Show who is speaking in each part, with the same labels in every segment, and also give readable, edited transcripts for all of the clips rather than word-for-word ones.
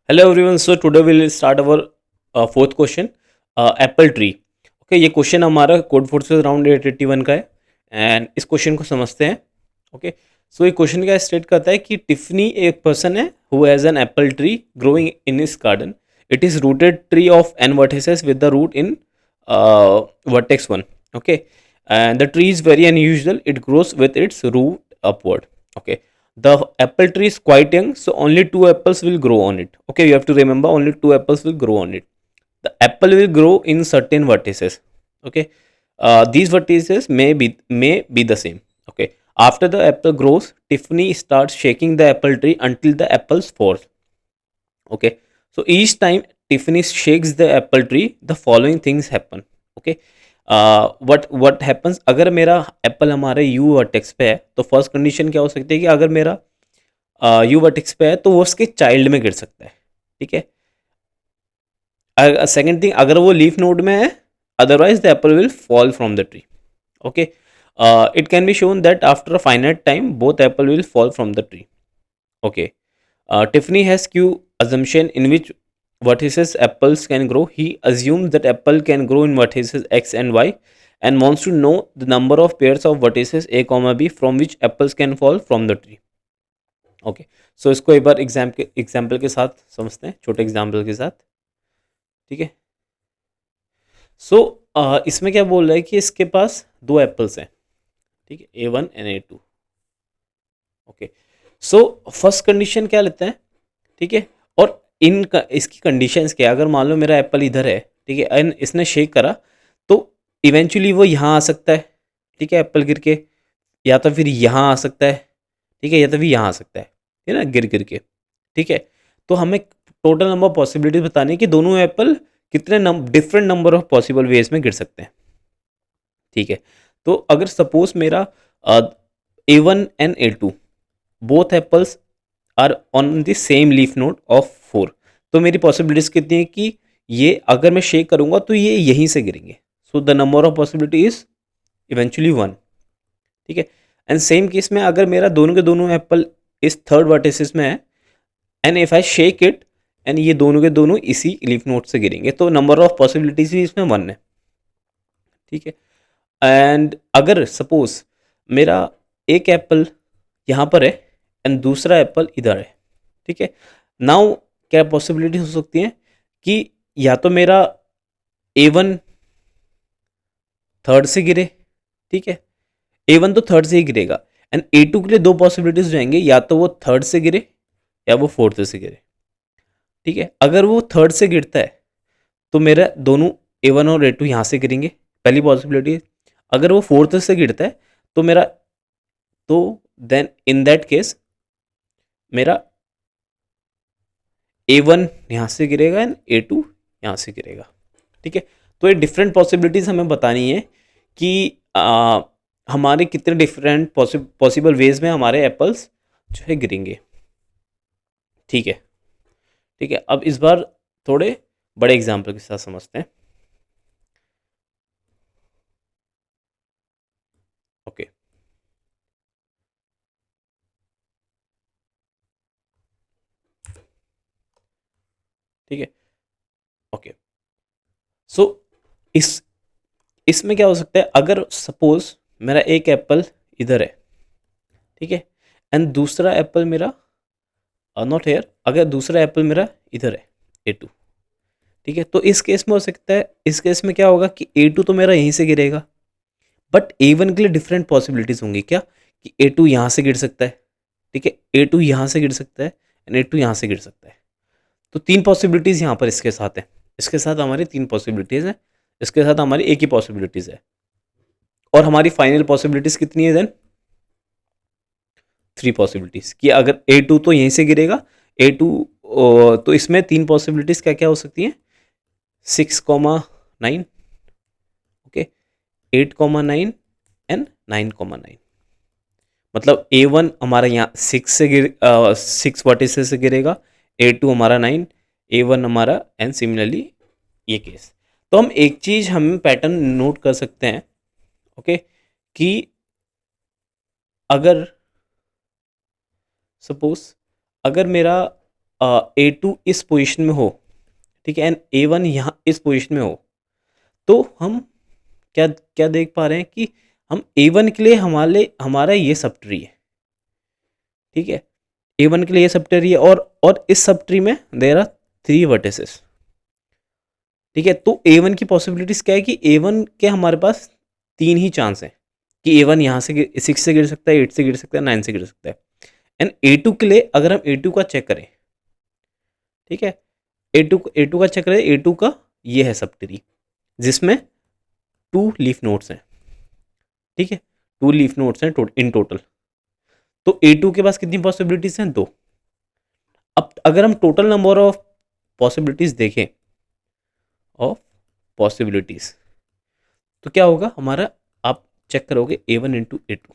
Speaker 1: Hello everyone. So today we'll start our fourth question. Apple tree. Okay, ये question हमारा code forces around 881 का है and इस question को समझते हैं. ओके, सो ये क्वेश्चन क्या स्टेट करता है कि टिफनी एक पर्सन है who has an apple tree growing in his garden. It is rooted tree of n vertices with the root in vertex one. Okay, and the tree is very unusual. It grows with its root upward. Okay, the apple tree is quite young, so only two apples will grow on it. Okay, you have to remember only two apples will grow on it. The apple will grow in certain vertices. Okay, these vertices may be the same. Okay, after the apple grows, Tiffany starts shaking the apple tree until the apples fall. Okay, so each time Tiffany shakes the apple tree, the following things happen. Okay, what happens, अगर मेरा Apple हमारे you vertex पे है तो first condition क्या हो सकती है कि अगर मेरा यू वर्टेक्स पे है तो वो उसके चाइल्ड में गिर सकता है. ठीक है. सेकेंड थिंग, अगर वो लीफ नोड में है, otherwise the Apple will fall from the tree. Okay, it can be shown that after a finite time both Apple will fall from the tree. Okay. Tiffany has few assumption in which vertices apples can grow. He assumes that apple can grow in vertices x and y and wants to know the number of pairs of vertices a comma b from which apples can fall from the tree. Okay. So इसको एक बार example के साथ समझते हैं, छोटे example के साथ. ठीक है. सो इसमें क्या बोल रहा है कि इसके पास दो एप्पल्स हैं. ठीक है, A1 and A2. Okay, so first condition क्या लेते हैं. ठीक है, और इसकी कंडीशंस क्या है, अगर मान लो मेरा एप्पल इधर है, ठीक है, एंड इसने शेक करा तो इवेंचुअली वो यहाँ आ सकता है. ठीक है, एप्पल गिर के, या तो फिर यहाँ आ सकता है. ठीक है, या तो फिर यहाँ आ सकता है ना, गिर गिर के. ठीक है, तो हमें टोटल नंबर ऑफ पॉसिबिलिटीज बतानी है कि दोनों एप्पल कितने different number of possible ways में गिर सकते हैं. ठीक है, तो अगर सपोज मेरा A1 and A2 both apples are on the same leaf node of 4, तो मेरी पॉसिबिलिटीज कितनी है कि ये अगर मैं शेक करूंगा तो ये यहीं से गिरेंगे. So the number of possibility is eventually 1. ठीक है, एंड सेम केस में अगर मेरा दोनों के दोनों एप्पल इस थर्ड वर्टिसिस में है and if I shake it and ये दोनों के दोनों इसी लीफ नोड से गिरेंगे, तो नंबर ऑफ पॉसिबिलिटीज भी इसमें 1 है. ठीक है, एंड अगर सपोज मेरा एक एप्पल यहाँ पर है एंड दूसरा एप्पल इधर है. ठीक है, नाउ क्या पॉसिबिलिटी हो सकती है कि या तो मेरा A1 थर्ड से गिरे. ठीक है, A1 तो थर्ड से ही गिरेगा एंड A2 के लिए दो पॉसिबिलिटीज जाएंगे, या तो वो थर्ड से गिरे या वो फोर्थ से गिरे. ठीक है, अगर वो थर्ड से गिरता है तो मेरा दोनों A1 और A2 यहाँ से गिरेंगे, पहली पॉसिबिलिटी. अगर वो फोर्थ से गिरता है तो मेरा, तो देन इन दैट केस मेरा A1 यहाँ से गिरेगा एंड A2 यहाँ से गिरेगा. ठीक है, तो ये डिफरेंट पॉसिबिलिटीज़ हमें बतानी है कि हमारे कितने डिफरेंट पॉसिबल वेज में हमारे एप्पल्स जो है गिरेंगे. ठीक है. ठीक है, अब इस बार थोड़े बड़े एग्जाम्पल के साथ समझते हैं. ओके. ठीक है. ओके, सो इसमें क्या हो सकता है, अगर सपोज मेरा एक एप्पल इधर है. ठीक है, एंड दूसरा एप्पल मेरा नॉट हेयर, अगर दूसरा एप्पल मेरा इधर है A2. ठीक है, तो इस केस में हो सकता है, इस केस में क्या होगा कि A2 तो मेरा यहीं से गिरेगा, बट A1 के लिए डिफरेंट पॉसिबिलिटीज होंगी. क्या कि A2 यहाँ से गिर सकता है. ठीक है, A2 यहाँ से गिर सकता है एंड A2 यहाँ से गिर सकता है. तो तीन पॉसिबिलिटीज यहाँ पर इसके साथ है. इसके साथ हमारी तीन पॉसिबिलिटीज हैं, इसके साथ हमारी एक ही पॉसिबिलिटीज है, और हमारी फाइनल पॉसिबिलिटीज कितनी है देन, 3 पॉसिबिलिटीज. कि अगर A2 तो यहीं से गिरेगा, A2 तो इसमें तीन पॉसिबिलिटीज क्या क्या हो सकती हैं, 6,9. Okay, 8,9 and 9,9. मतलब A1 हमारा यहाँ 6 वर्टिसेस से गिरेगा, A2 हमारा 9, A1 हमारा, एंड सिमिलरली ये केस. तो एक चीज हम पैटर्न नोट कर सकते हैं. ओके, कि अगर सपोज अगर मेरा A2 इस पोजीशन में हो, ठीक है, एंड A1 यहाँ इस पोजीशन में हो, तो हम क्या क्या देख पा रहे हैं कि हम A1 के लिए हमारा ये सब ट्री है, ठीक है, A1 के लिए ये सब ट्री है, और इस सब ट्री में देयर आर 3 वर्टिसेस, ठीक है। तो A1 की पॉसिबिलिटीज क्या है कि A1 के हमारे पास 3 ही चांस है कि A1 यहाँ से 6 से गिर सकता है, 8 से गिर सकता है, 9 से गिर सकता है। एंड A2 के लिए अगर हम A2 का चेक करें, ठीक है, A2 का चेक करें, A2 का ये है सब ट्री जिसमें 2 लीफ नोड्स हैं, ठीक है, 2 लीफ नोड्स हैं इन टोटल। तो A2 के पास कितनी पॉसिबिलिटीज हैं? 2। अब अगर हम टोटल नंबर ऑफ पॉसिबिलिटीज देखें, ऑफ पॉसिबिलिटीज, तो क्या होगा हमारा, आप चेक करोगे A1 इंटू A2,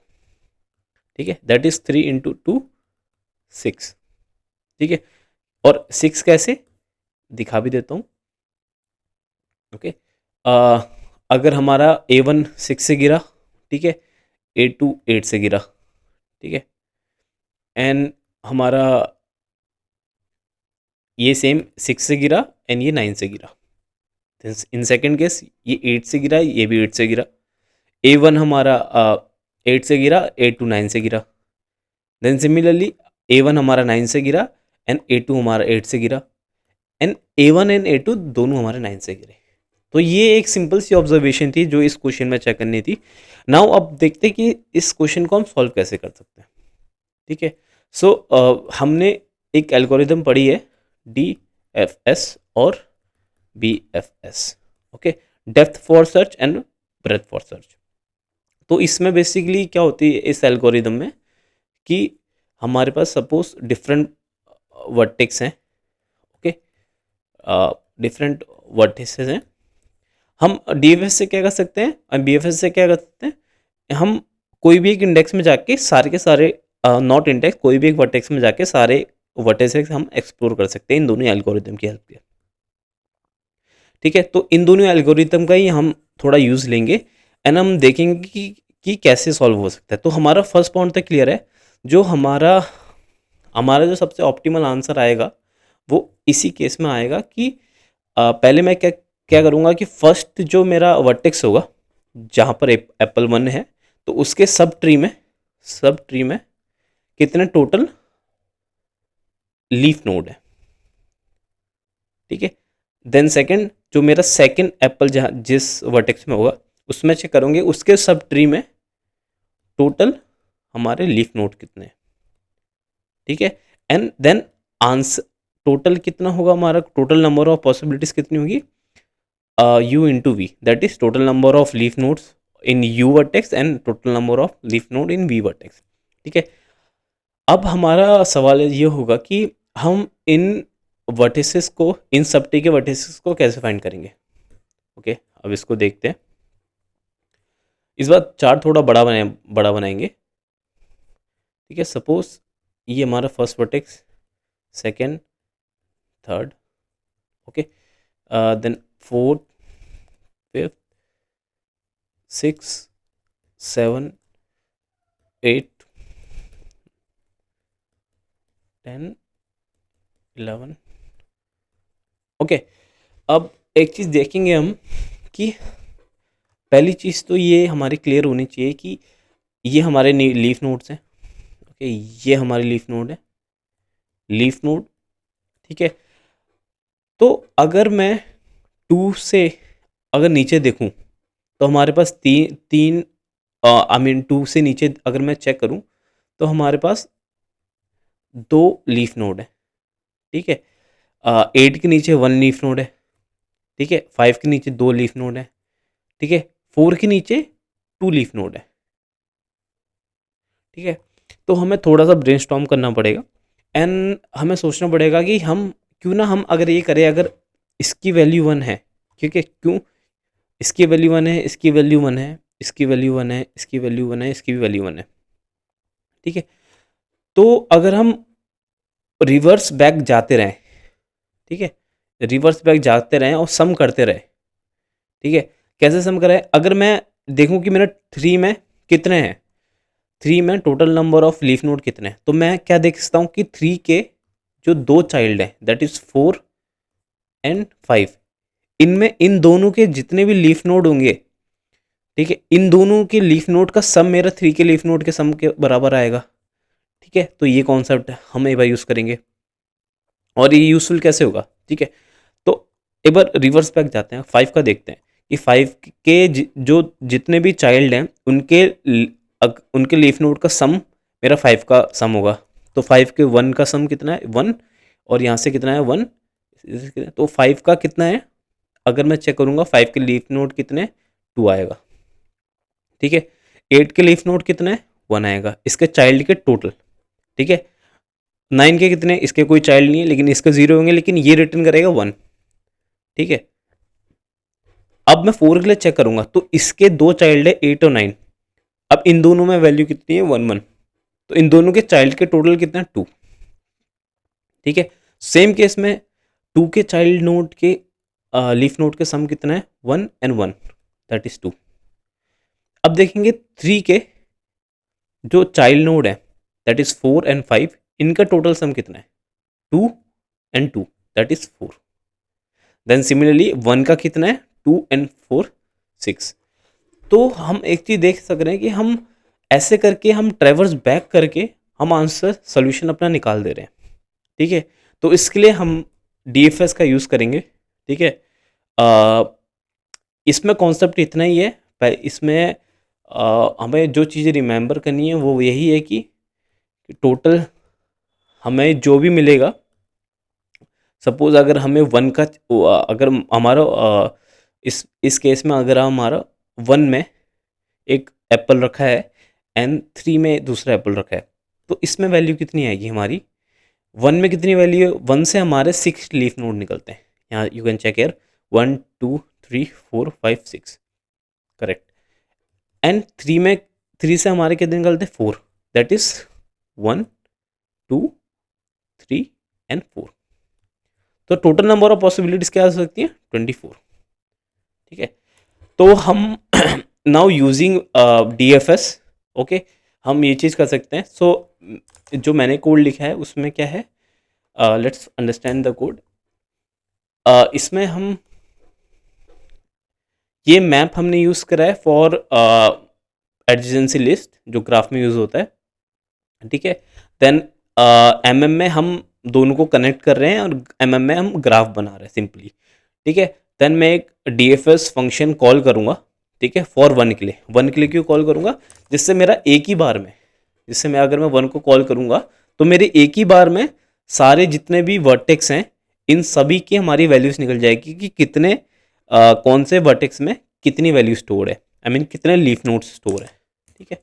Speaker 1: ठीक है, दैट इज 3 इंटू 2 6, ठीक है। और 6 कैसे दिखा भी देता हूँ, ओके। अगर हमारा A1 6 से गिरा, ठीक है, A2 8 से गिरा, ठीक है, एंड हमारा ये सेम 6 से गिरा एंड ये 9 से गिरा, इन सेकेंड केस ये 8 से गिरा, ये भी 8 से गिरा, A1 हमारा 8 से गिरा, A2 9 से गिरा, देन सिमिलरली A1 हमारा 9 से गिरा एंड A2 हमारा 8 से गिरा, एंड A1 एंड A2 दोनों हमारे 9 से गिरे। तो ये एक सिंपल सी ऑब्जर्वेशन थी जो इस क्वेश्चन में चेक करनी थी। नाउ अब देखते हैं कि इस क्वेश्चन को हम सॉल्व कैसे कर सकते हैं, ठीक है। सो हमने एक एल्गोरिदम पढ़ी है DFS और BFS, okay, depth for search and breadth for search. तो इसमें बेसिकली क्या होती है इस एल्गोरिदम में कि हमारे पास सपोज डिफरेंट वर्टेक्स हैं, ओके, डिफरेंट वर्टिसेस हैं। हम DFS से क्या कर सकते हैं और BFS से क्या कर सकते हैं, हम कोई भी एक इंडेक्स में जाके सारे के सारे, नॉट इंडेक्स, कोई भी एक वर्टेक्स में जाके सारे वर्टिसेस हम एक्सप्लोर कर सकते हैं इन दोनों एल्गोरिदम की हेल्प से, ठीक है। तो इन दोनों एल्गोरिदम का ही हम थोड़ा यूज़ लेंगे एंड हम देखेंगे कि कैसे सॉल्व हो सकता है। तो हमारा फर्स्ट पॉइंट तक क्लियर है, जो हमारा हमारा जो सबसे ऑप्टिमल आंसर आएगा वो इसी केस में आएगा कि पहले मैं क्या क्या करूँगा कि फर्स्ट जो मेरा वर्टेक्स होगा जहाँ पर एप्पल 1 है, तो उसके सब ट्री में कितने टोटल लीफ नोड है, ठीक है। देन सेकंड जो मेरा सेकंड एप्पल जहाँ जिस वर्टेक्स में होगा उसमें चेक करूँगे उसके सब ट्री में टोटल हमारे लीफ नोड कितने हैं, ठीक है। एंड देन आंसर टोटल कितना होगा, हमारा टोटल नंबर ऑफ पॉसिबिलिटीज कितनी होगी, U into V, that is total number of leaf nodes in U vertex and total number of leaf node in V vertex, ठीक है। अब हमारा सवाल ये होगा कि हम इन वर्टिसेस को, इन सब ट्री के वर्टिसेस को कैसे फाइंड करेंगे, ओके। अब इसको देखते हैं, इस बार चार्ट थोड़ा बड़ा बनाएंगे, ठीक है। सपोज ये हमारा first vertex, second, third, okay, then fourth, fifth, 6, 7, 8, 10, 11, okay. अब एक चीज़ देखेंगे हम कि पहली चीज़ तो ये हमारी क्लियर होनी चाहिए कि ये हमारे लीफ नोड्स हैं, ओके, ये हमारे लीफ नोड है, लीफ नोड, ठीक है। तो अगर मैं 2 से अगर नीचे देखूं तो हमारे पास तीन आई मीन 2 से नीचे अगर मैं चेक करूं तो हमारे पास 2 लीफ नोड है, ठीक है। 8 के नीचे 1 लीफ नोड है, ठीक है। 5 के नीचे 2 लीफ नोड है, ठीक है। 4 के नीचे 2 लीफ नोड है, ठीक है। तो हमें थोड़ा सा ब्रेनस्टॉर्म करना पड़ेगा एंड हमें सोचना पड़ेगा कि हम क्यों ना हम अगर ये करें, अगर इसकी वैल्यू 1 है, ठीक है, क्यों इसकी वैल्यू 1 है, इसकी वैल्यू 1 है, इसकी वैल्यू 1 है, इसकी वैल्यू 1 है, इसकी भी वैल्यू 1 है, ठीक है। तो अगर हम रिवर्स बैक जाते रहें, ठीक है, रिवर्स बैक जाते रहें और सम करते रहे, ठीक है। कैसे सम करें, अगर मैं देखूं कि मेरा 3 में कितने हैं, 3 में total number of leaf node कितने हैं, तो मैं क्या देख सकता हूँ कि 3 के जो दो चाइल्ड हैं दैट इज 4 एंड 5, इनमें इन दोनों के जितने भी लीफ नोड होंगे, ठीक है, इन दोनों के लीफ नोड का सम मेरा 3 के लीफ नोड के सम के बराबर आएगा। ठीक है, तो ये कॉन्सेप्ट हम एक बार यूज़ करेंगे और ये यूजफुल कैसे होगा। ठीक है, तो एक बार रिवर्स बैक जाते हैं, 5 का देखते हैं कि 5 के जो जितने भी चाइल्ड हैं उनके लीफ नोड का सम मेरा 5 का सम होगा। तो 5 के 1 का सम कितना है 1, और यहाँ से कितना है 1, तो 5 का कितना है, अगर मैं चेक करूँगा 5 के लीफ नोड कितने 2 आएगा। ठीक है, 8 के लीफ नोड कितने 1 आएगा, इसके चाइल्ड के टोटल। ठीक है, 9 के कितने, इसके कोई चाइल्ड नहीं है लेकिन इसके 0 होंगे, लेकिन ये रिटर्न करेगा 1। ठीक है, अब मैं 4 के लिए चेक करूंगा तो इसके दो चाइल्ड है 8 और 9। अब इन दोनों में वैल्यू कितनी है 1 1, तो इन दोनों के चाइल्ड के टोटल कितना है 2। ठीक है, सेम केस में 2 के चाइल्ड नोड के लीफ नोड के सम कितना है 1 एंड 1 दैट इज 2। अब देखेंगे 3 के जो चाइल्ड नोड है दैट इज 4 एंड 5, इनका टोटल सम कितना है 2 and 2 that is 4। Then similarly 1 का कितना है 2 एंड 4 6। तो हम एक चीज़ देख सक रहे हैं कि हम ऐसे करके हम ट्रैवर्स बैक करके हम आंसर सोल्यूशन अपना निकाल दे रहे हैं। ठीक है, तो इसके लिए हम DFS का यूज़ करेंगे। ठीक है, इसमें कॉन्सेप्ट इतना ही है, इसमें हमें जो चीज़ें रिमेंबर करनी है वो यही है कि टोटल हमें जो भी मिलेगा, सपोज अगर हमें 1 का अगर हमारा इस केस में अगर हमारा 1 में एक एप्पल रखा है एंड 3 में दूसरा एप्पल रखा है, तो इसमें वैल्यू कितनी आएगी हमारी 1 में कितनी वैल्यू है, 1 से हमारे 6 लीफ नोड निकलते हैं। यहाँ you can check here 1 2 3 4 5 6 correct, and 3 से हमारे कितने निकलते हैं 4, दैट इज 1 2 3 एंड 4। तो टोटल नंबर ऑफ पॉसिबिलिटीज क्या हो सकती हैं 24। ठीक है, तो हम नाउ यूजिंग DFS ओके हम ये चीज़ कर सकते हैं। सो जो मैंने कोड लिखा है उसमें क्या है, लेट्स अंडरस्टैंड द कोड। इसमें हम ये मैप हमने यूज़ करा है फॉर एडजेंसी लिस्ट जो ग्राफ में यूज़ होता है। ठीक है, देन MM में हम दोनों को कनेक्ट कर रहे हैं और MM में हम ग्राफ बना रहे हैं सिंपली। ठीक है, देन मैं एक DFS फंक्शन कॉल करूँगा। ठीक है, फॉर 1 के लिए, 1 के लिए क्यों कॉल करूँगा, जिससे मेरा एक ही बार में, जिससे मैं अगर मैं 1 को कॉल करूँगा तो मेरे एक ही बार में सारे जितने भी वर्टेक्स हैं इन सभी की हमारी वैल्यूज़ निकल जाएगी कि कितने कौन से वर्टेक्स में कितनी वैल्यू स्टोर है, आई मीन कितने लीफ नोड्स स्टोर है। ठीक है,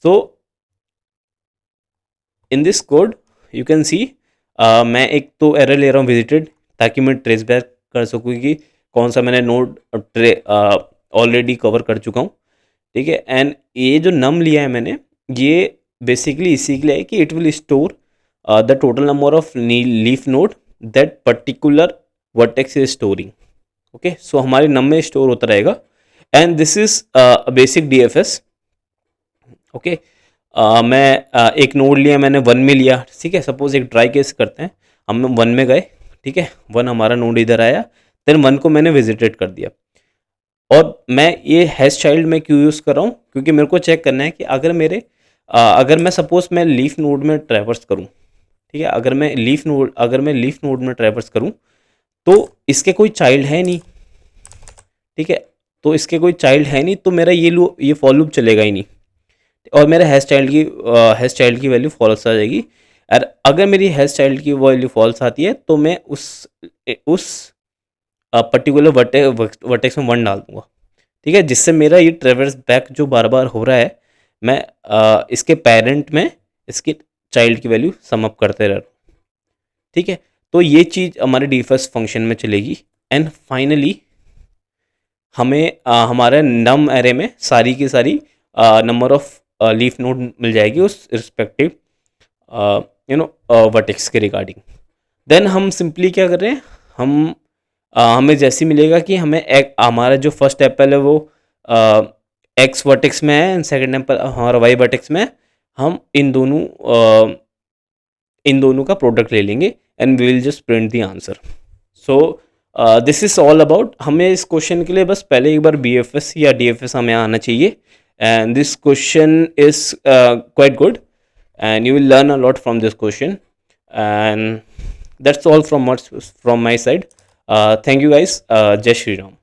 Speaker 1: so in this code you can see मैं एक तो एरर ले रहा हूँ विजिटेड, ताकि मैं ट्रेस बैक कर सकूँ कि कौन सा मैंने नोड ऑलरेडी कवर कर चुका हूँ। ठीक है, एंड ये जो नम लिया है मैंने ये बेसिकली इसी के लिए है कि it will store the total number of leaf node that particular vertex is storing. Okay, so हमारे नम में स्टोर होता रहेगा and this is basic DFS। Okay, मैं एक नोड लिया मैंने 1 में लिया। ठीक है, सपोज एक ट्राई केस करते हैं, हम 1 में गए। ठीक है, 1 हमारा नोड इधर आया, देन 1 को मैंने विजिटेड कर दिया। और मैं ये हैश चाइल्ड में क्यों यूज़ कर रहा हूँ, क्योंकि मेरे को चेक करना है कि अगर मैं सपोज मैं लीफ नोड में ट्रैवर्स करूँ। ठीक है, अगर मैं लीफ नोड में ट्रैवर्स करूँ तो इसके कोई चाइल्ड है नहीं। ठीक है, तो इसके कोई चाइल्ड है नहीं तो मेरा ये फॉर लूप चलेगा ही नहीं और मेरे हैश चाइल्ड की वैल्यू फॉल्स आ जाएगी। और अगर मेरी हैश चाइल्ड की वैल्यू फॉल्स आती है तो मैं उस पर्टिकुलर वर्टेक्स में 1 डाल दूंगा। ठीक है, जिससे मेरा ये ट्रेवर्स बैक जो बार बार हो रहा है मैं इसके पेरेंट में इसके चाइल्ड की वैल्यू सम अप करते रह रहा हूँ। ठीक है, तो ये चीज़ हमारे DFS फंक्शन में चलेगी एंड फाइनली हमें हमारे नम एरे में सारी की सारी नंबर ऑफ लीफ नोड मिल जाएगी उस रिस्पेक्टिव वर्टेक्स के रिगार्डिंग। देन हम सिंपली क्या कर रहे हैं, हमें जैसे मिलेगा कि हमारा जो फर्स्ट एप्पल है वो X वर्टेक्स में है एंड सेकंड एप्पल हमारा Y वर्टेक्स में है, हम इन दोनों इन दोनों का प्रोडक्ट ले लेंगे and we will just print the answer. So this is all about. हमें इस क्वेश्चन के लिए बस पहले एक बार BFS या DFS हमें आना चाहिए. And this question is quite good and you will learn a lot from this question. And that's all from my side. Thank you guys. Jai Shri Ram.